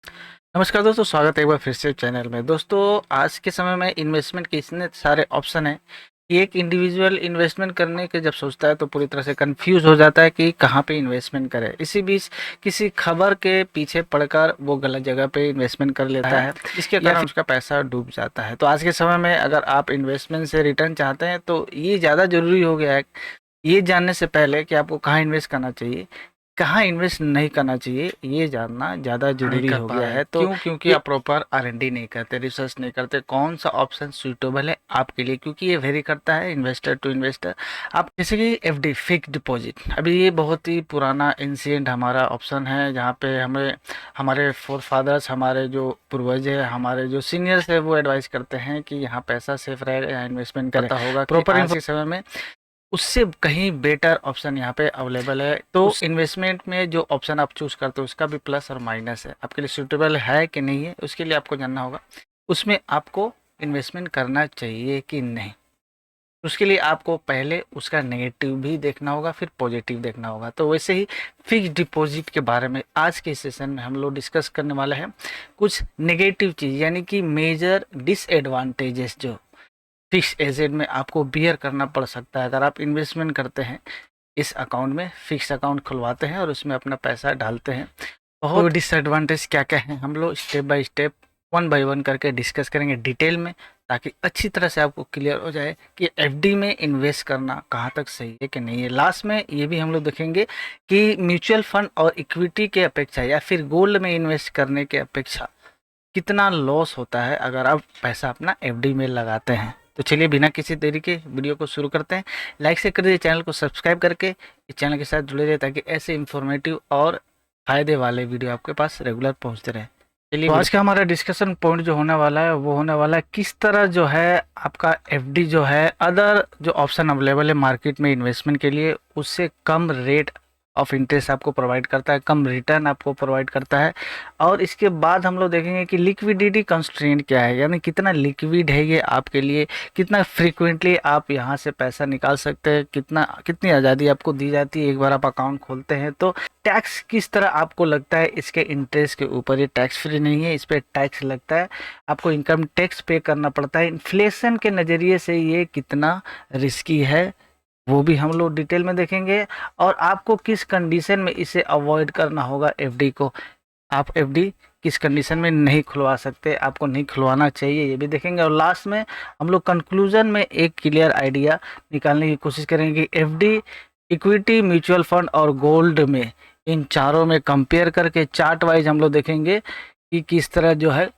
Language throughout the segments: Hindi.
नमस्कार दोस्तों, स्वागत है एक बार फिर से चैनल में। दोस्तों, आज के समय में इन्वेस्टमेंट के इतने सारे ऑप्शन हैं कि एक इंडिविजुअल इन्वेस्टमेंट करने के जब सोचता है तो पूरी तरह से कंफ्यूज हो जाता है कि कहाँ पे इन्वेस्टमेंट करे। इसी बीच किसी खबर के पीछे पड़कर वो गलत जगह पे इन्वेस्टमेंट कर लेता है, जिसके कारण उसका पैसा डूब जाता है। तो आज के समय में अगर आप इन्वेस्टमेंट से रिटर्न चाहते हैं तो ये ज़्यादा ज़रूरी हो गया है ये जानने से पहले कि आपको कहाँ इन्वेस्ट करना चाहिए, कहाँ इन्वेस्ट नहीं करना चाहिए, ये जानना ज़्यादा ज़रूरी हो गया है। तो क्योंकि आप प्रॉपर R&D नहीं करते, रिसर्च नहीं करते कौन सा ऑप्शन सूटेबल है आपके लिए, क्योंकि ये वेरी करता है इन्वेस्टर टू इन्वेस्टर। आप जैसे कि FD फिक्स्ड डिपॉजिट, अभी ये बहुत ही पुराना एंशिएंट हमारा ऑप्शन है, जहाँ पे हमें हमारे फोर फादर्स, हमारे जो पूर्वज है, हमारे जो सीनियर्स है, वो एडवाइस करते हैं कि यहाँ पैसा सेफ रहेगा, यहाँ इन्वेस्टमेंट करता होगा प्रॉपर आज के समय में। उससे कहीं बेटर ऑप्शन यहाँ पे अवेलेबल है। तो इन्वेस्टमेंट में जो ऑप्शन आप चूज करते हो उसका भी प्लस और माइनस है, आपके लिए सूटेबल है कि नहीं है, उसके लिए आपको जानना होगा उसमें आपको इन्वेस्टमेंट करना चाहिए कि नहीं। उसके लिए आपको पहले उसका नेगेटिव भी देखना होगा, फिर पॉजिटिव देखना होगा। तो वैसे ही फिक्स डिपॉजिट के बारे में आज के सेशन में हम लोग डिस्कस करने वाले हैं कुछ नेगेटिव चीज़, यानी कि मेजर डिसएडवांटेजेस जो फिक्स एसेट में आपको बियर करना पड़ सकता है अगर आप इन्वेस्टमेंट करते हैं। इस अकाउंट में फिक्स अकाउंट खुलवाते हैं और उसमें अपना पैसा डालते हैं। बहुत डिसएडवांटेज क्या क्या है हम लोग step by step, one by one करके डिस्कस करेंगे डिटेल में, ताकि अच्छी तरह से आपको क्लियर हो जाए कि FD में इन्वेस्ट करना कहाँ तक सही है कि नहीं है। लास्ट में ये भी हम लोग देखेंगे कि म्यूचुअल फंड और इक्विटी के अपेक्षा या फिर गोल्ड में इन्वेस्ट करने के अपेक्षा कितना लॉस होता है अगर आप पैसा अपना FD में लगाते हैं। तो चलिए बिना किसी देरी के वीडियो को शुरू करते हैं। लाइक से कर दीजिए, चैनल को सब्सक्राइब करके इस चैनल के साथ जुड़े रहिए, ताकि ऐसे इंफॉर्मेटिव और फायदे वाले वीडियो आपके पास रेगुलर पहुंचते रहे। चलिए, तो आज का हमारा डिस्कशन पॉइंट जो होने वाला है वो होने वाला है किस तरह जो है आपका FD जो है अदर जो ऑप्शन अवेलेबल है मार्केट में इन्वेस्टमेंट के लिए, उससे कम रेट ऑफ इंटरेस्ट आपको प्रोवाइड करता है, कम रिटर्न आपको प्रोवाइड करता है। और इसके बाद हम लोग देखेंगे कि लिक्विडिटी कंस्ट्रेंट क्या है, यानी कितना लिक्विड है ये आपके लिए, कितना फ्रीक्वेंटली आप यहाँ से पैसा निकाल सकते हैं, कितनी आज़ादी आपको दी जाती है एक बार आप अकाउंट खोलते हैं। तो टैक्स किस तरह आपको लगता है इसके इंटरेस्ट के ऊपर, ये टैक्स फ्री नहीं है, इस पर टैक्स लगता है, आपको इनकम टैक्स पे करना पड़ता है। इन्फ्लेशन के नज़रिए से ये कितना रिस्की है वो भी हम लोग डिटेल में देखेंगे, और आपको किस कंडीशन में इसे अवॉइड करना होगा FD को। आप FD किस कंडीशन में नहीं खुलवा सकते, आपको नहीं खुलवाना चाहिए, ये भी देखेंगे। और लास्ट में हम लोग कंक्लूजन में एक क्लियर आइडिया निकालने की कोशिश करेंगे कि FD, इक्विटी, म्यूचुअल फंड और गोल्ड में, इन चारों में कंपेयर करके चार्ट वाइज हम लोग देखेंगे कि किस तरह जो है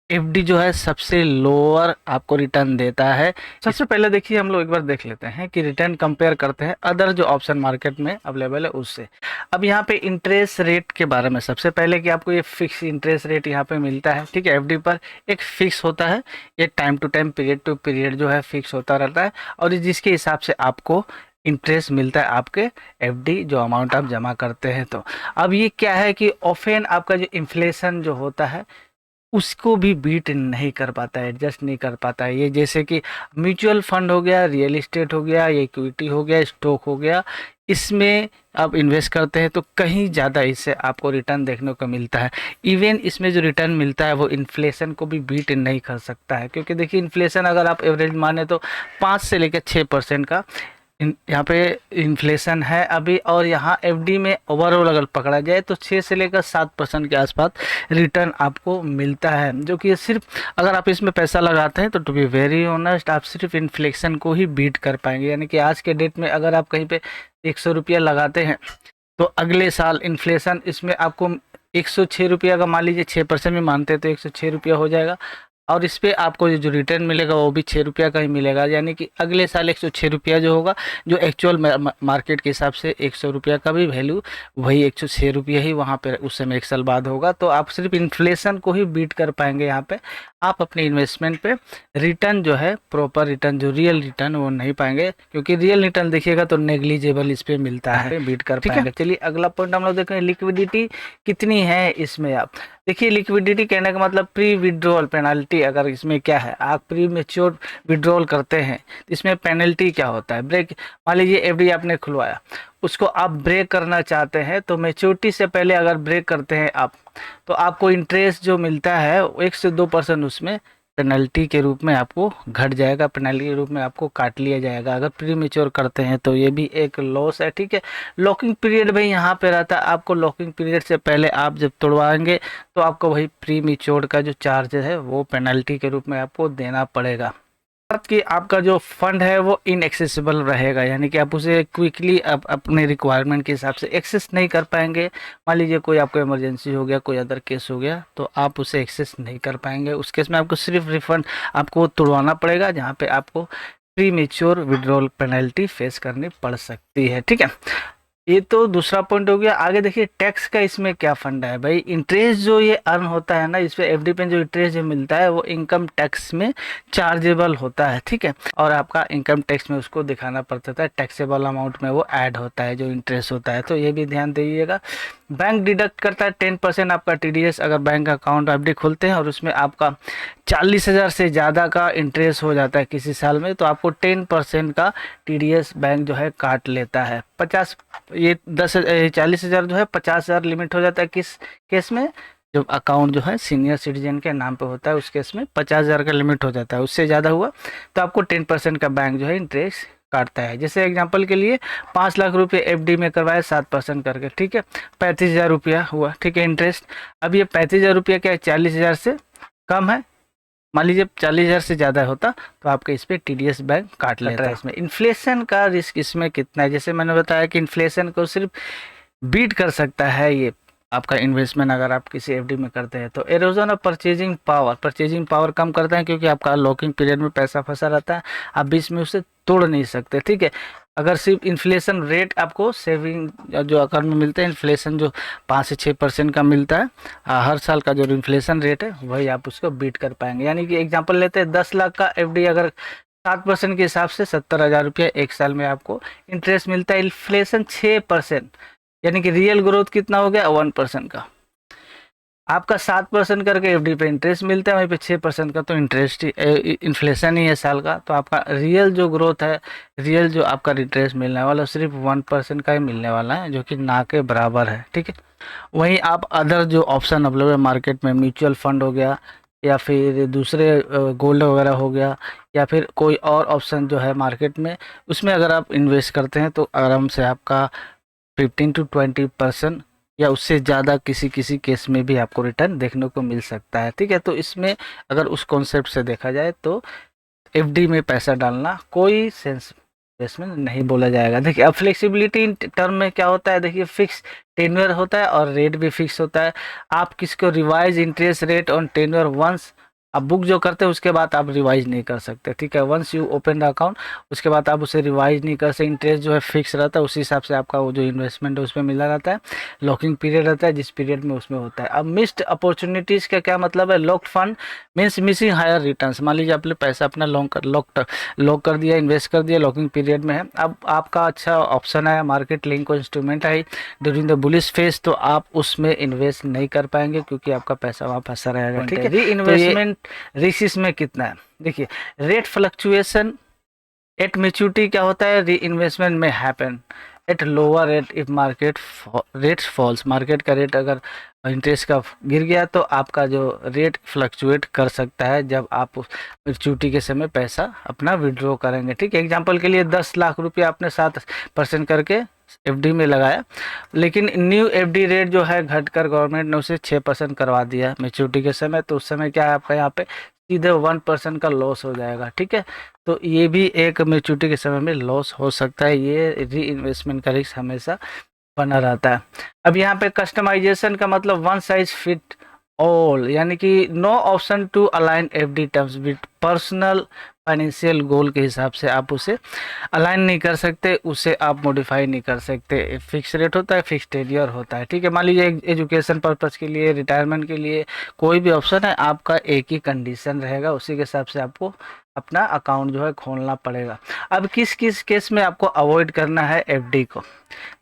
FD जो है सबसे लोअर आपको रिटर्न देता है। सबसे पहले देखिए हम लोग एक बार देख लेते हैं कि रिटर्न कंपेयर करते हैं अदर जो ऑप्शन मार्केट में अवेलेबल है उससे। अब यहाँ पे इंटरेस्ट रेट के बारे में सबसे पहले कि आपको ये फिक्स इंटरेस्ट रेट यहाँ पे मिलता है, ठीक है। FD पर एक फिक्स होता है, ये time to time, period to period जो है फिक्स होता रहता है, और जिसके हिसाब से आपको इंटरेस्ट मिलता है आपके FD जो अमाउंट आप जमा करते हैं। तो अब ये क्या है कि ऑफेन आपका जो इन्फ्लेशन जो होता है उसको भी बीट नहीं कर पाता है, एडजस्ट नहीं कर पाता है। ये जैसे कि म्यूचुअल फंड हो गया, रियल एस्टेट हो गया, या इक्विटी हो गया, स्टॉक हो गया, इसमें आप इन्वेस्ट करते हैं तो कहीं ज़्यादा इससे आपको रिटर्न देखने को मिलता है। इवन इसमें जो रिटर्न मिलता है वो इन्फ्लेशन को भी बीट नहीं कर सकता है, क्योंकि देखिए इन्फ्लेशन अगर आप एवरेज माने तो 5 से लेकर 6% का यहाँ पे इन्फ्लेशन है अभी, और यहाँ FD में ओवरऑल अगर पकड़ा जाए तो 6 से लेकर 7% के आसपास रिटर्न आपको मिलता है, जो कि सिर्फ अगर आप इसमें पैसा लगाते हैं तो टू बी वेरी ऑनेस्ट आप सिर्फ इन्फ्लेशन को ही बीट कर पाएंगे। यानी कि आज के डेट में अगर आप कहीं पे 100 रुपया लगाते हैं तो अगले साल इन्फ्लेशन इसमें आपको 106 रुपया का, मान लीजिए 6% में मानते हैं तो 106 रुपया हो जाएगा, और इस पे आपको जो रिटर्न मिलेगा वो भी 6 रुपया का ही मिलेगा। यानी कि अगले साल 106 रुपया जो होगा, जो एक्चुअल मार्केट के हिसाब से 100 रुपया का भी वैल्यू वही 106 रुपया ही वहाँ पे उस समय एक साल बाद होगा। तो आप सिर्फ इन्फ्लेशन को ही बीट कर पाएंगे यहाँ पे, आप अपने इन्वेस्टमेंट पे रिटर्न जो है, प्रॉपर रिटर्न जो रियल रिटर्न वो नहीं पाएंगे, क्योंकि रियल रिटर्न देखिएगा तो नेग्लिजिबल इस पे मिलता है, बीट कर पाएंगे। चलिए अगला पॉइंट हम लोग देखें, लिक्विडिटी कितनी है इसमें। आप देखिए लिक्विडिटी कहने का मतलब प्री विड्रॉल पेनल्टी, अगर इसमें क्या है, आप प्री मेच्योर विड्रॉल करते हैं इसमें पेनल्टी क्या होता है, ब्रेक मान लीजिए FD आपने खुलवाया, उसको आप ब्रेक करना चाहते हैं तो मैच्योरिटी से पहले अगर ब्रेक करते हैं आप, तो आपको इंटरेस्ट जो मिलता है 1 से 2% उसमें पेनल्टी के रूप में आपको घट जाएगा, पेनल्टी के रूप में आपको काट लिया जाएगा अगर प्री मेच्योर करते हैं तो। ये भी एक लॉस है, ठीक है। लॉकिंग पीरियड भाई यहाँ पे रहता है, आपको लॉकिंग पीरियड से पहले आप जब तोड़वाएंगे तो आपको वही प्री मेच्योर का जो चार्ज है वो पेनल्टी के रूप में आपको देना पड़ेगा। कि आपका जो फंड है वो इनएक्सेसिबल रहेगा, यानी कि आप उसे क्विकली आप अपने रिक्वायरमेंट के हिसाब से एक्सेस नहीं कर पाएंगे। मान लीजिए कोई आपको इमरजेंसी हो गया, कोई अदर केस हो गया, तो आप उसे एक्सेस नहीं कर पाएंगे। उस केस में आपको सिर्फ रिफंड आपको तुड़वाना पड़ेगा, जहाँ पे आपको pre mature withdrawal penalty face करनी पड़ सकती है, ठीक है। ये तो दूसरा पॉइंट हो गया। आगे देखिए टैक्स का इसमें क्या फंडा है भाई। इंटरेस्ट जो ये अर्न होता है ना, इस पे एफडी पे जो इंटरेस्ट जो मिलता है वो इनकम टैक्स में चार्जेबल होता है, ठीक है। और आपका इनकम टैक्स में उसको दिखाना पड़ता है, टैक्सेबल अमाउंट में वो ऐड होता है जो इंटरेस्ट होता है, तो ये भी ध्यान दीजिएगा। बैंक डिडक्ट करता है 10% आपका टीडीएस अगर बैंक अकाउंट एफडी खोलते हैं और उसमें आपका 40,000 से ज़्यादा का इंटरेस्ट हो जाता है किसी साल में, तो आपको 10% का टीडीएस बैंक जो है काट लेता है। 40,000 जो है 50,000 लिमिट हो जाता है किस केस में, जब अकाउंट जो है सीनियर सिटीजन के नाम पे होता है उस केस में 50,000 का लिमिट हो जाता है। उससे ज़्यादा हुआ तो आपको 10% का बैंक जो है इंटरेस्ट काटता है। जैसे एग्जांपल के लिए 5 लाख रुपए एफडी में करवाए 7% करके, ठीक है, 35,000 रुपया हुआ, ठीक है, इंटरेस्ट। अब ये 35,000 रुपया क्या है, 40,000 से कम है। मान लीजिए 40,000 से ज़्यादा होता तो आपके इस पर टीडीएस बैंक काट लेता है। इसमें इन्फ्लेशन का रिस्क इसमें कितना है, जैसे मैंने बताया कि इन्फ्लेशन को सिर्फ बीट कर सकता है ये आपका इन्वेस्टमेंट अगर आप किसी एफडी में करते हैं। तो एरोजन ऑफ परचेजिंग पावर कम करता है, क्योंकि आपका लॉकिंग पीरियड में पैसा फंसा रहता है, आप बीच में उसे तोड़ नहीं सकते, ठीक है। अगर सिर्फ इन्फ्लेशन रेट आपको सेविंग जो अकाउंट में मिलते हैं, इन्फ्लेशन जो 5 से 6% का मिलता है हर साल का जो इन्फ्लेशन रेट है, वही आप उसको बीट कर पाएंगे। यानी कि एग्जांपल लेते हैं 10 लाख का एफडी, अगर 7% के हिसाब से 70,000 रुपया एक साल में आपको इंटरेस्ट मिलता है। इन्फ्लेशन 6%, यानी कि रियल ग्रोथ कितना हो गया 1% का। आपका 7% करके एफडी पे इंटरेस्ट मिलता है, वहीं पे 6% का तो इंटरेस्ट ही इन्फ्लेशन ही है साल का। तो आपका रियल जो ग्रोथ है, रियल जो आपका इंटरेस्ट मिलने वाला सिर्फ 1% का ही मिलने वाला है, जो कि ना के बराबर है, ठीक है। वहीं आप अदर जो ऑप्शन अवेलेबल है मार्केट में, म्यूचुअल फंड हो गया या फिर दूसरे गोल्ड वगैरह हो गया, या फिर कोई और ऑप्शन जो है मार्केट में, उसमें अगर आप इन्वेस्ट करते हैं तो आराम से आपका 15 to 20% या उससे ज़्यादा किसी किसी केस में भी आपको रिटर्न देखने को मिल सकता है, ठीक है। तो इसमें अगर उस कॉन्सेप्ट से देखा जाए तो एफडी में पैसा डालना कोई सेंस इन्वेस्टमेंट नहीं बोला जाएगा। देखिए अब फ्लेक्सिबिलिटी इन टर्म में क्या होता है, देखिए फिक्स टेन्योर होता है और रेट भी फिक्स होता है। आप किसको revise interest rate on tenure once आप बुक जो करते हैं उसके बाद आप रिवाइज नहीं कर सकते, ठीक है। Once you open the account उसके बाद आप उसे रिवाइज नहीं कर सकते। इंटरेस्ट जो है फिक्स रहता है, उसी हिसाब से आपका वो जो इन्वेस्टमेंट है उसमें मिला रहता है। लॉकिंग पीरियड रहता है जिस पीरियड में उसमें होता है। अब मिस्ड अपॉर्चुनिटीज़ का क्या मतलब है, locked fund means missing higher returns. मान लीजिए आपने पैसा अपना लॉक कर दिया, इन्वेस्ट कर दिया, लॉकिंग पीरियड में है, अब आपका अच्छा ऑप्शन है, मार्केट लिंक को इंस्ट्रूमेंट है ड्यूरिंग द बुलिश फेज, तो आप उसमें इन्वेस्ट नहीं कर पाएंगे क्योंकि आपका पैसा वहाँ फंसा रहेगा, ठीक है। री इन्वेस्टमेंट रिस्क इसमें कितना है, देखिए रेट फ्लक्चुएशन एट मेच्योरिटी क्या होता है, री इन्वेस्टमेंट में happen at lower rate if market rates falls. Market का रेट अगर इंटरेस्ट का गिर गया तो आपका जो रेट फ्लक्चुएट कर सकता है जब आप मेच्योरिटी के समय पैसा अपना विड्रॉ करेंगे, ठीक है। एग्जांपल के लिए 10 लाख रुपया आपने 7% करके एफडी में लगाया, लेकिन न्यू एफडी रेट जो है घटकर गवर्नमेंट ने उसे 6% करवा दिया मेच्योरिटी के समय, तो उस समय क्या है आपका यहाँ पे सीधे 1% का लॉस हो जाएगा, ठीक है। तो ये भी एक मेच्योरिटी के समय में लॉस हो सकता है, ये री इन्वेस्टमेंट का रिस्क हमेशा बना रहता है। अब यहाँ पे कस्टमाइजेशन का मतलब वन साइज फिट ऑल, यानी कि no option to align FD terms with personal financial goal के हिसाब से आप उसे अलाइन नहीं कर सकते, उसे आप मॉडिफाई नहीं कर सकते। फिक्स रेट होता है, फिक्स टेन्योर होता है, ठीक है। मान लीजिए एजुकेशन पर्पज़ के लिए, रिटायरमेंट के लिए कोई भी ऑप्शन है, आपका एक ही कंडीशन रहेगा, उसी के हिसाब से आपको अपना अकाउंट जो है खोलना पड़ेगा। अब किस किस केस में आपको अवॉइड करना है एफडी को,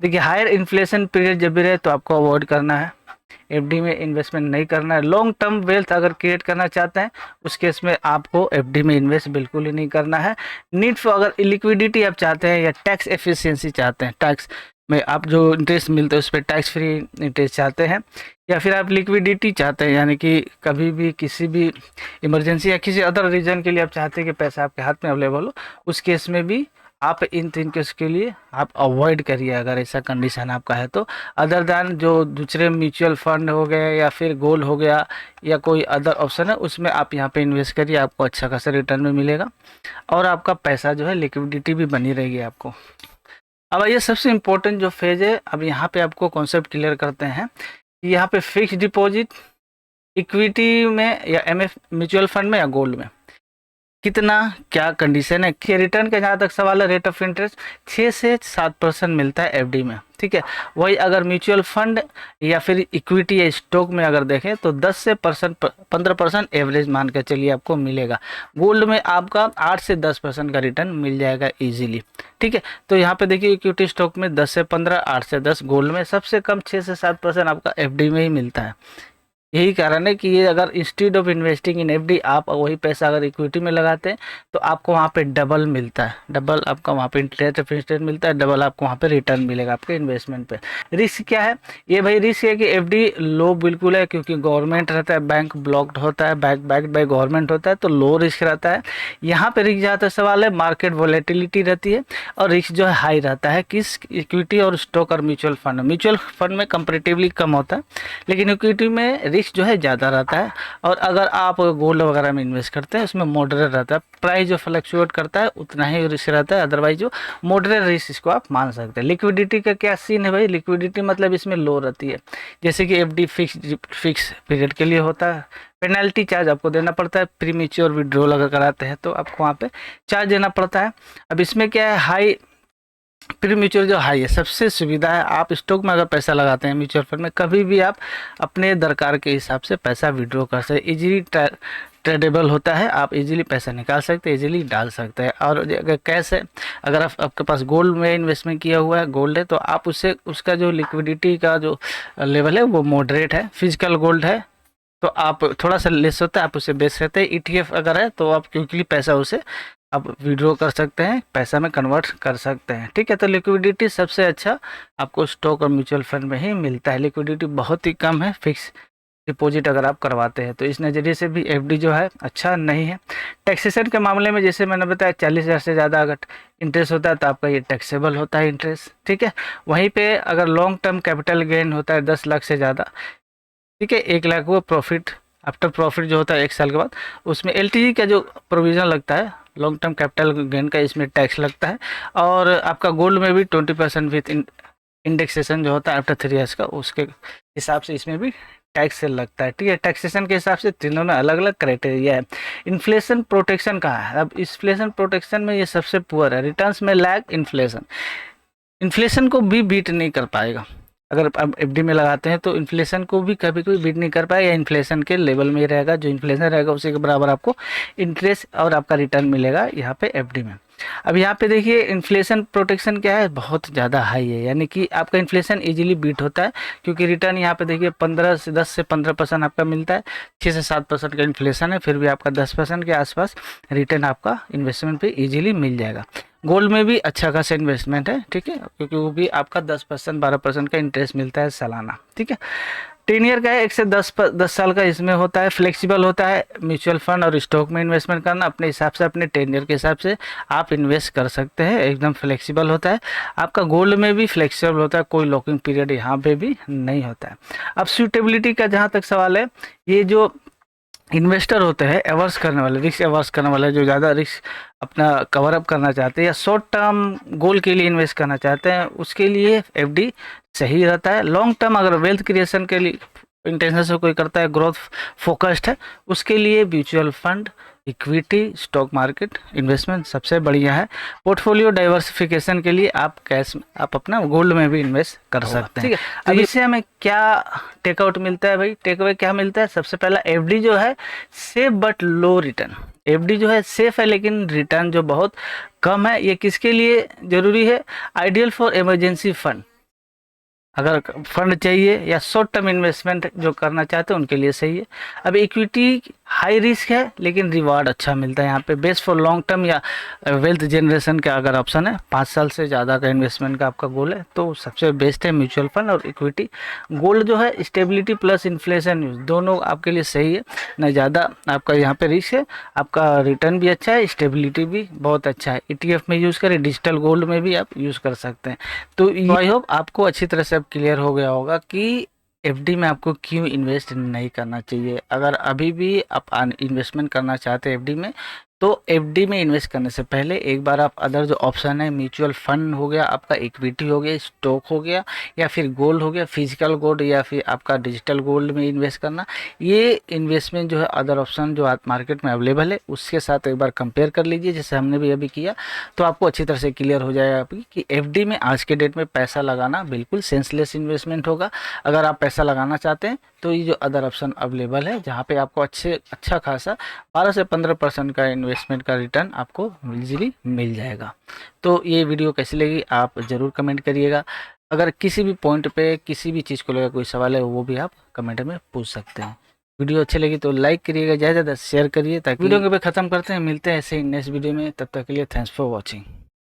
देखिए हायर इन्फ्लेशन पीरियड जब भी रहे तो आपको अवॉइड करना है, एफडी में इन्वेस्टमेंट नहीं करना है। लॉन्ग टर्म वेल्थ अगर क्रिएट करना चाहते हैं उस केस में आपको एफडी में इन्वेस्ट बिल्कुल ही नहीं करना है। नीड फॉर अगर लिक्विडिटी आप चाहते हैं या टैक्स एफिशिएंसी चाहते हैं, टैक्स में आप जो इंटरेस्ट मिलता है उस पर टैक्स फ्री इंटरेस्ट चाहते हैं, या फिर आप लिक्विडिटी चाहते हैं, यानी कि कभी भी किसी भी इमरजेंसी या किसी अदर रीज़न के लिए आप चाहते हैं कि पैसा आपके हाथ में अवेलेबल हो, उस केस में भी आप इन 3 केस के लिए आप अवॉइड करिए अगर ऐसा कंडीशन आपका है तो। अदर दैन जो दूसरे म्यूचुअल फंड हो गए या फिर गोल्ड हो गया या कोई अदर ऑप्शन है, उसमें आप यहाँ पे इन्वेस्ट करिए, आपको अच्छा खासा रिटर्न में मिलेगा और आपका पैसा जो है लिक्विडिटी भी बनी रहेगी आपको। अब आइए सबसे इम्पोर्टेंट जो फेज है, अब यहाँ पे आपको कॉन्सेप्ट क्लियर करते हैं। यहाँ पे फिक्स डिपॉजिट इक्विटी में या एमएफ म्यूचुअल फंड में या गोल्ड में कितना क्या कंडीशन है कि रिटर्न का जहाँ तक सवाल है, रेट ऑफ इंटरेस्ट 6 से 7% मिलता है एफडी में, ठीक है। वही अगर म्यूचुअल फंड या फिर इक्विटी या स्टॉक में अगर देखें तो 10 से 15% एवरेज मान के चलिए आपको मिलेगा। गोल्ड में आपका 8 से 10% का रिटर्न मिल जाएगा इजीली, ठीक है। तो यहाँ पे देखिए इक्विटी स्टॉक में 10 से 15, 8 से 10, गोल्ड में सबसे कम 6 से 7% आपका एफडी में ही मिलता है। यही कारण है कि ये अगर instead of investing in FD आप वही पैसा अगर इक्विटी में लगाते हैं तो आपको वहाँ पे डबल मिलता है, डबल आपका वहाँ पे इंटरेस्ट मिलता है, डबल आपको वहाँ पे रिटर्न मिलेगा आपके इन्वेस्टमेंट पे। रिस्क क्या है, ये भाई रिस्क है कि एफडी लो बिल्कुल है, क्योंकि गवर्नमेंट रहता है, बैंक ब्लॉक्ड होता है, बैक्ड बाय गवर्नमेंट होता है, तो लो रिस्क रहता है। यहाँ पे रिस्क जहाँ तक सवाल है, मार्केट वॉलेटिलिटी रहती है और रिस्क जो है हाई रहता है किस इक्विटी और स्टॉक और म्यूचुअल फंड में कंपेरेटिवली कम होता है, लेकिन इक्विटी में रिस्क जो है ज़्यादा रहता है। और अगर आप गोल्ड वगैरह में इन्वेस्ट करते हैं उसमें मॉडरेट रहता है, प्राइस जो फ्लक्चुएट करता है उतना ही रिस्क रहता है, अदरवाइज जो मॉडरेट रिस्क इसको आप मान सकते हैं। लिक्विडिटी का क्या सीन है भाई, लिक्विडिटी मतलब इसमें लो रहती है, जैसे कि एफडी फिक्स पीरियड के लिए होता है, पेनल्टी चार्ज आपको देना पड़ता है, प्रीमेच्योर विड्रॉल अगर कराते हैं तो आपको वहाँ पे चार्ज देना पड़ता है। अब इसमें क्या है, हाई प्रीम्यूचुअल जो हाई है, सबसे सुविधा है, आप स्टॉक में अगर पैसा लगाते हैं म्यूचुअल फंड में कभी भी आप अपने दरकार के हिसाब से पैसा विड्रॉ कर सकते, इजीली ट्रेडेबल होता है, आप इजीली पैसा निकाल सकते हैं, इजीली डाल सकते हैं। और अगर कैश है, अगर आपके पास गोल्ड में इन्वेस्टमेंट किया हुआ है, गोल्ड है, तो आप उससे उसका जो लिक्विडिटी का जो लेवल है वो मॉडरेट है। फिजिकल गोल्ड है तो आप थोड़ा सा लेस होता है, आप उसे बेच सकते हैं। ईटीएफ अगर है तो आप क्विकली पैसा उसे आप विड्रॉ कर सकते हैं, पैसा में कन्वर्ट कर सकते हैं, ठीक है। तो लिक्विडिटी सबसे अच्छा आपको स्टॉक और म्यूचुअल फंड में ही मिलता है, लिक्विडिटी बहुत ही कम है फिक्स डिपॉजिट अगर आप करवाते हैं तो। इस नज़रिए से भी एफडी जो है अच्छा नहीं है। टैक्सेशन के मामले में जैसे मैंने बताया 40,000 से ज़्यादा अगर इंटरेस्ट होता है तो आपका ये टैक्सेबल होता है इंटरेस्ट, ठीक है। वहीं पे अगर लॉन्ग टर्म कैपिटल गेन होता है 10 लाख से ज़्यादा, ठीक है, 1 लाख वो प्रॉफिट आफ्टर प्रॉफिट जो होता है 1 साल के बाद, उसमें एलटीजी का जो प्रोविज़न लगता है लॉन्ग टर्म कैपिटल गेन का, इसमें टैक्स लगता है। और आपका गोल्ड में भी 20% विथ इंडेक्सेशन जो होता है आफ्टर 3 ईयर्स का, उसके हिसाब से इसमें भी टैक्स से लगता है, ठीक है। टैक्सेशन के हिसाब से तीनों में अलग अलग क्राइटेरिया है। इन्फ्लेशन प्रोटेक्शन कहाँ है, अब इन्फ्लेशन प्रोटेक्शन में ये सबसे पुअर है, रिटर्न्स में लैग इन्फ्लेशन, इन्फ्लेशन को भी बीट नहीं कर पाएगा। अगर आप एफडी में लगाते हैं तो इन्फ्लेशन को भी कभी कोई बीट नहीं कर पाएगा, या इन्फ्लेशन के लेवल में ही रहेगा, जो इन्फ्लेशन रहेगा उसी के बराबर आपको इंटरेस्ट और आपका रिटर्न मिलेगा यहाँ पे एफडी में। अब यहाँ पे देखिए इन्फ्लेशन प्रोटेक्शन क्या है, बहुत ज़्यादा हाई है, यानी कि आपका इन्फ्लेशन इजीली बीट होता है, क्योंकि रिटर्न यहाँ पे देखिए 10 से 15% आपका मिलता है, 6 से 7% का इन्फ्लेशन है, फिर भी आपका 10% के आसपास रिटर्न आपका इन्वेस्टमेंट पे इजीली मिल जाएगा। गोल्ड में भी अच्छा खासा इन्वेस्टमेंट है, ठीक है, क्योंकि वो भी आपका 10% 12% का इंटरेस्ट मिलता है सालाना, ठीक है। 10 ईयर का है, 1 से 10 साल का इसमें होता है, फ्लेक्सिबल होता है। म्यूचुअल फंड और स्टॉक में इन्वेस्टमेंट करना अपने हिसाब से, अपने 10 ईयर के हिसाब से आप इन्वेस्ट कर सकते हैं, एकदम फ्लेक्सिबल होता है। आपका गोल्ड में भी फ्लेक्सिबल होता है, कोई लॉकिंग पीरियड यहाँ पे भी नहीं होता है। अब सूटेबिलिटी का जहाँ तक सवाल है, ये जो इन्वेस्टर होते हैं एवर्स करने वाले, रिस्क एवर्स करने वाले, जो ज़्यादा रिस्क अपना कवर अप करना चाहते हैं या शॉर्ट टर्म गोल के लिए इन्वेस्ट करना चाहते हैं, उसके लिए एफडी सही रहता है। लॉन्ग टर्म अगर वेल्थ क्रिएशन के लिए इंटेंशन से कोई करता है, ग्रोथ फोकस्ड है, उसके लिए mutual fund, equity, stock market investment सबसे बढ़िया है। पोर्टफोलियो डाइवर्सिफिकेशन के लिए आप कैश आप अपना गोल्ड में भी इन्वेस्ट कर सकते हैं, ठीक है। अब इससे हमें क्या टेकआउट मिलता है भाई, टेक अवे क्या मिलता है, सबसे पहला एफडी जो है safe but low return, FD जो है सेफ है लेकिन रिटर्न जो बहुत कम है। ये किसके लिए जरूरी है, आइडियल फॉर इमरजेंसी फंड, अगर फंड चाहिए या शॉर्ट टर्म इन्वेस्टमेंट जो करना चाहते हैं उनके लिए सही है। अब इक्विटी हाई रिस्क है लेकिन रिवार्ड अच्छा मिलता है यहाँ पे। बेस्ट फॉर लॉन्ग टर्म या वेल्थ जनरेशन का अगर ऑप्शन है, 5 साल से ज़्यादा का इन्वेस्टमेंट का आपका गोल है, तो सबसे बेस्ट है म्यूचुअल फंड और इक्विटी। गोल्ड जो है स्टेबिलिटी प्लस इन्फ्लेशन दोनों आपके लिए सही है, ना ज़्यादा आपका यहाँ पे रिस्क है, आपका रिटर्न भी अच्छा है, स्टेबिलिटी भी बहुत अच्छा है। ETF में यूज़ करें, डिजिटल गोल्ड में भी आप यूज़ कर सकते हैं। तो आई होप आपको अच्छी तरह से अब क्लियर हो गया होगा कि एफडी में आपको क्यों इन्वेस्ट नहीं करना चाहिए। अगर अभी भी आप इन्वेस्टमेंट करना चाहते हैं एफडी में, तो एफडी में इन्वेस्ट करने से पहले एक बार आप अदर जो ऑप्शन है, म्यूचुअल फंड हो गया, आपका इक्विटी हो गया, स्टॉक हो गया, या फिर गोल्ड हो गया, फिजिकल गोल्ड, या फिर आपका डिजिटल गोल्ड में इन्वेस्ट करना, ये इन्वेस्टमेंट जो है अदर ऑप्शन जो आज मार्केट में अवेलेबल है उसके साथ एक बार कंपेयर कर लीजिए, जैसे हमने भी अभी किया। तो आपको अच्छी तरह से क्लियर हो जाएगा आपकी कि एफडी में आज के डेट में पैसा लगाना बिल्कुल सेंसलेस इन्वेस्टमेंट होगा। अगर आप पैसा लगाना चाहते हैं तो ये जो अदर ऑप्शन अवेलेबल है, जहाँ पे आपको अच्छा खासा 12 से 15% का इन्वेस्टमेंट का रिटर्न आपको इजीली मिल जाएगा। तो ये वीडियो कैसी लगी आप ज़रूर कमेंट करिएगा। अगर किसी भी पॉइंट पे किसी भी चीज़ को लेकर कोई सवाल है वो भी आप कमेंट में पूछ सकते हैं। वीडियो अच्छी लगी तो लाइक करिएगा, ज़्यादा से ज़्यादा शेयर करिए, ताकि वीडियो को भी ख़त्म करते हैं। मिलते हैं ऐसे ही नेक्स्ट वीडियो में, तब तक के लिए थैंक्स फॉर वॉचिंग।